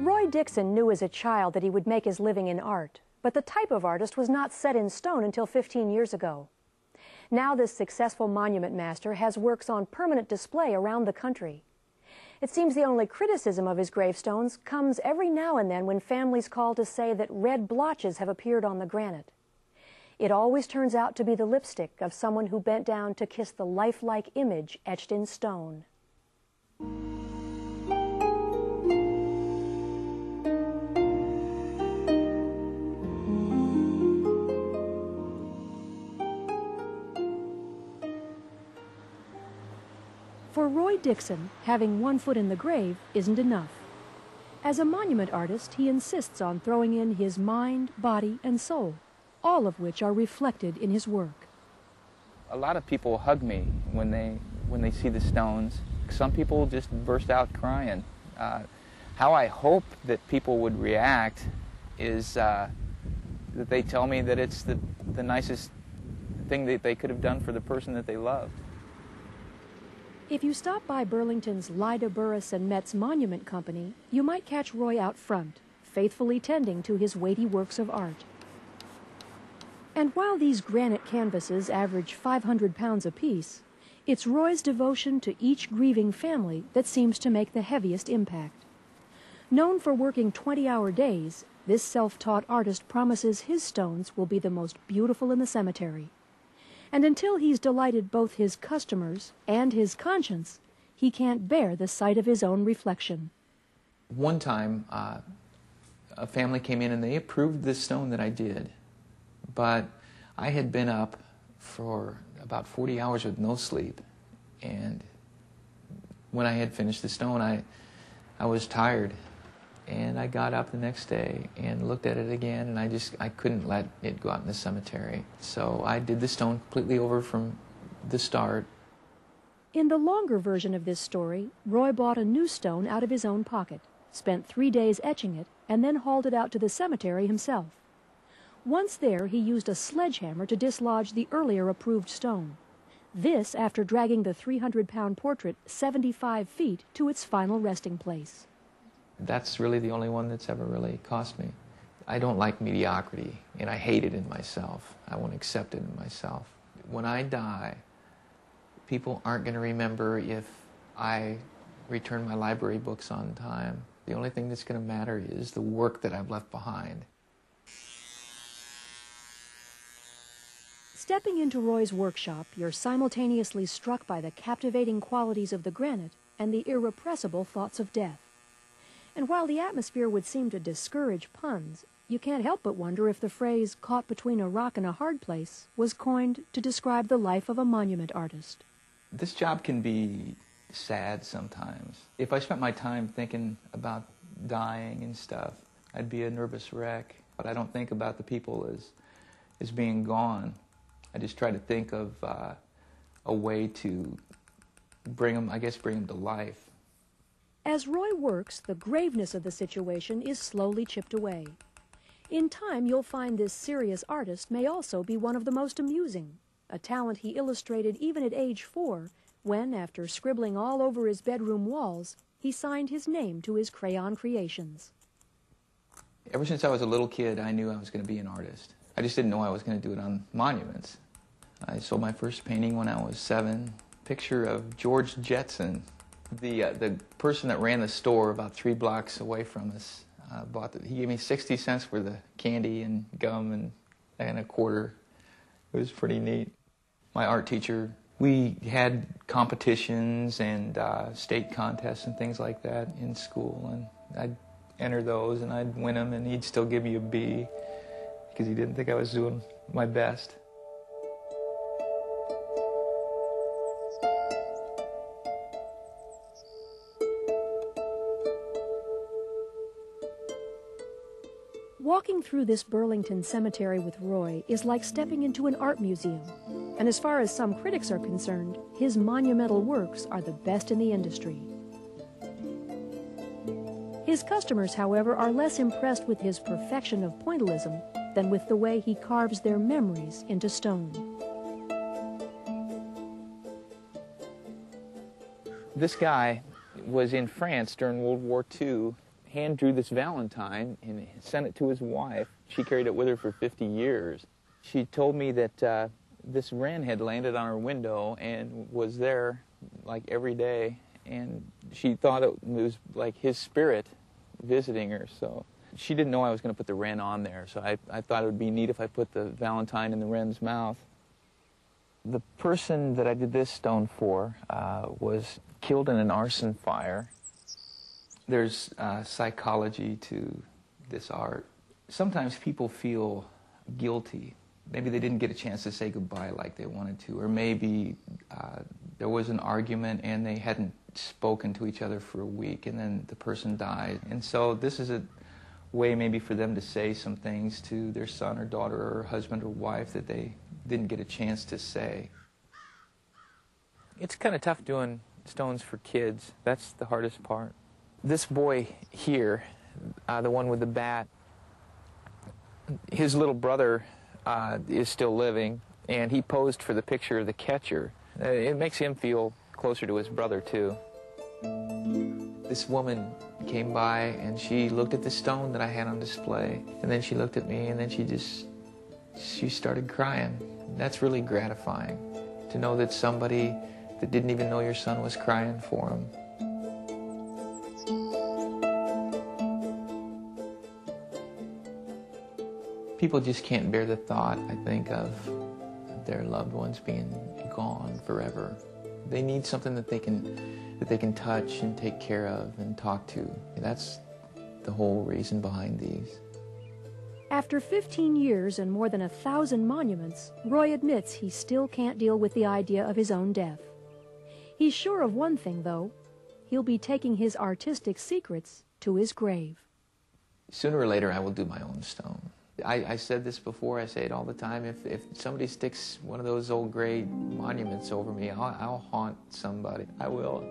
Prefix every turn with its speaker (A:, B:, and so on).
A: Roy Dixon knew as a child that he would make his living in art, but the type of artist was not set in stone until 15 years ago. Now this successful monument master has works on permanent display around the country. It seems the only criticism of his gravestones comes every now and then when families call to say that red blotches have appeared on the granite. It always turns out to be the lipstick of someone who bent down to kiss the lifelike image etched in stone. For Roy Dixon, having one foot in the grave isn't enough. As a monument artist, he insists on throwing in his mind, body, and soul, all of which are reflected in his work.
B: A lot of people hug me when they see the stones. Some people just burst out crying. How I hope that people would react is that they tell me that it's the nicest thing that they could have done for the person that they loved.
A: If you stop by Burlington's Lyda Burris and Metz Monument Company, you might catch Roy out front, faithfully tending to his weighty works of art. And while these granite canvases average 500 pounds apiece, it's Roy's devotion to each grieving family that seems to make the heaviest impact. Known for working 20-hour days, this self-taught artist promises his stones will be the most beautiful in the cemetery. And until he's delighted both his customers and his conscience, he can't bear the sight of his own reflection.
C: One time, a family came in and they approved this stone that I did, but I had been up for about 40 hours with no sleep, and when I had finished the stone, I was tired, and I got up the next day and looked at it again, and I couldn't let it go out in the cemetery. So I did the stone completely over from the start.
A: In the longer version of this story, Roy bought a new stone out of his own pocket, spent 3 days etching it, and then hauled it out to the cemetery himself. Once there, he used a sledgehammer to dislodge the earlier approved stone. This after dragging the 300-pound portrait 75 feet to its final resting place.
C: That's really the only one that's ever really cost me. I don't like mediocrity, and I hate it in myself. I won't accept it in myself. When I die, people aren't going to remember if I return my library books on time. The only thing that's going to matter is the work that I've left behind.
A: Stepping into Roy's workshop, you're simultaneously struck by the captivating qualities of the granite and the irrepressible thoughts of death. And while the atmosphere would seem to discourage puns, you can't help but wonder if the phrase "caught between a rock and a hard place" was coined to describe the life of a monument artist.
C: This job can be sad sometimes. If I spent my time thinking about dying and stuff, I'd be a nervous wreck. But I don't think about the people as being gone. I just try to think of a way to bring them to life.
A: As Roy works, the graveness of the situation is slowly chipped away. In time, you'll find this serious artist may also be one of the most amusing, a talent he illustrated even at age 4, when, after scribbling all over his bedroom walls, he signed his name to his crayon creations.
C: Ever since I was a little kid, I knew I was going to be an artist. I just didn't know I was going to do it on monuments. I sold my first painting when I was 7, picture of George Jetson. The person that ran the store about 3 blocks away from us he gave me 60 cents for the candy and gum and a quarter. It was pretty neat. My art teacher, we had competitions and state contests and things like that in school, and I'd enter those and I'd win them, and he'd still give me a B because he didn't think I was doing my best.
A: Walking through this Burlington cemetery with Roy is like stepping into an art museum. And as far as some critics are concerned, his monumental works are the best in the industry. His customers, however, are less impressed with his perfection of pointillism than with the way he carves their memories into stone.
B: This guy was in France during World War II, hand drew this Valentine and sent it to his wife. She carried it with her for 50 years. She told me that this wren had landed on her window and was there like every day, and she thought it was like his spirit visiting her. So she didn't know I was going to put the wren on there, so I thought it would be neat if I put the Valentine in the wren's mouth. The person that I did this stone for was killed in an arson fire.
C: There's psychology to this art. Sometimes people feel guilty. Maybe they didn't get a chance to say goodbye like they wanted to, or maybe there was an argument and they hadn't spoken to each other for a week and then the person died. And so this is a way maybe for them to say some things to their son or daughter or husband or wife that they didn't get a chance to say.
B: It's kind of tough doing stones for kids. That's the hardest part. This boy here, the one with the bat, his little brother is still living, and he posed for the picture of the catcher. It makes him feel closer to his brother, too.
C: This woman came by, and she looked at the stone that I had on display, and then she looked at me, and then she started crying. That's really gratifying, to know that somebody that didn't even know your son was crying for him. People just can't bear the thought, I think, of their loved ones being gone forever. They need something that they can touch and take care of and talk to. That's the whole reason behind these.
A: After 15 years and more than 1,000 monuments, Roy admits he still can't deal with the idea of his own death. He's sure of one thing, though. He'll be taking his artistic secrets to his grave.
C: Sooner or later, I will do my own stone. I said this before, I say it all the time, if somebody sticks one of those old gray monuments over me, I'll haunt somebody. I will.